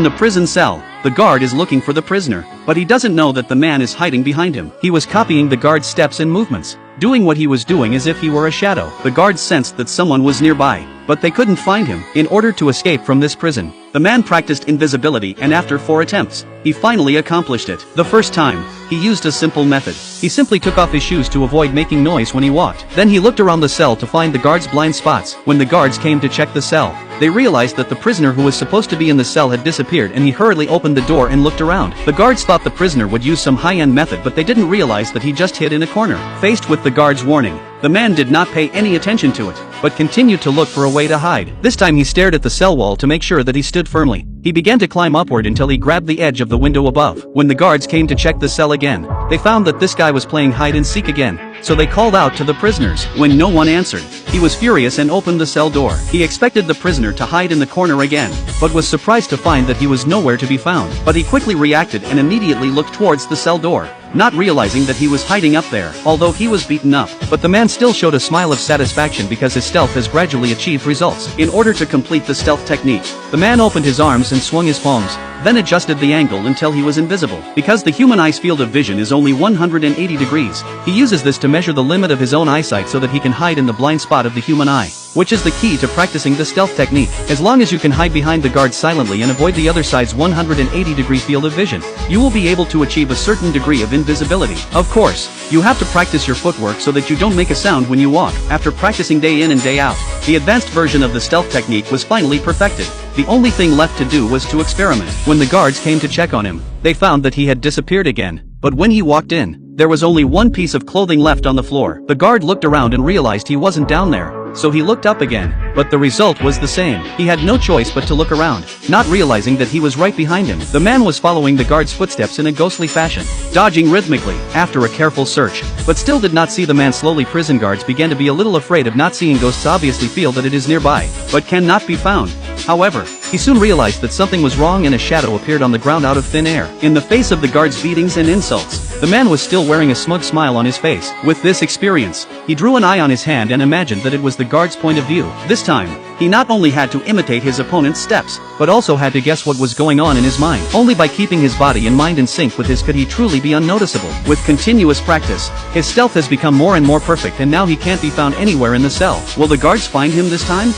In the prison cell, the guard is looking for the prisoner, but he doesn't know that the man is hiding behind him. He was copying the guard's steps and movements, doing what he was doing as if he were a shadow. The guards sensed that someone was nearby, but they couldn't find him. In order to escape from this prison, the man practiced invisibility, and after 4 attempts, he finally accomplished it. The first time, he used a simple method. He simply took off his shoes to avoid making noise when he walked. Then he looked around the cell to find the guards' blind spots. When the guards came to check the cell, they realized that the prisoner who was supposed to be in the cell had disappeared, and he hurriedly opened the door and looked around. The guards thought the prisoner would use some high-end method, but they didn't realize that he just hid in a corner. Faced with the guard's warning, the man did not pay any attention to it, but continued to look for a way to hide. This time he stared at the cell wall to make sure that he stood firmly. He began to climb upward until he grabbed the edge of the window above. When the guards came to check the cell again, they found that this guy was playing hide and seek again, so they called out to the prisoners. When no one answered, he was furious and opened the cell door. He expected the prisoner to hide in the corner again, but was surprised to find that he was nowhere to be found. But he quickly reacted and immediately looked towards the cell door, not realizing that he was hiding up there, although he was beaten up. But the man still showed a smile of satisfaction because his stealth has gradually achieved results. In order to complete the stealth technique, the man opened his arms and swung his palms, then adjusted the angle until he was invisible. Because the human eye's field of vision is only 180 degrees, he uses this to measure the limit of his own eyesight so that he can hide in the blind spot of the human eye, which is the key to practicing the stealth technique. As long as you can hide behind the guard silently and avoid the other side's 180-degree field of vision, you will be able to achieve a certain degree of invisibility. Of course, you have to practice your footwork so that you don't make a sound when you walk. After practicing day in and day out, the advanced version of the stealth technique was finally perfected. The only thing left to do was to experiment. When the guards came to check on him, they found that he had disappeared again. But when he walked in, there was only one piece of clothing left on the floor. The guard looked around and realized he wasn't down there, so he looked up again, but the result was the same. He had no choice but to look around, not realizing that he was right behind him. The man was following the guard's footsteps in a ghostly fashion, dodging rhythmically. After a careful search, but still did not see the man slowly, prison guards began to be a little afraid of not seeing ghosts, obviously feel that it is nearby, but cannot be found. However, he soon realized that something was wrong and a shadow appeared on the ground out of thin air. In the face of the guards' beatings and insults, the man was still wearing a smug smile on his face. With this experience, he drew an eye on his hand and imagined that it was the guard's point of view. This time, he not only had to imitate his opponent's steps, but also had to guess what was going on in his mind. Only by keeping his body and mind in sync with his could he truly be unnoticeable. With continuous practice, his stealth has become more and more perfect, and now he can't be found anywhere in the cell. Will the guards find him this time?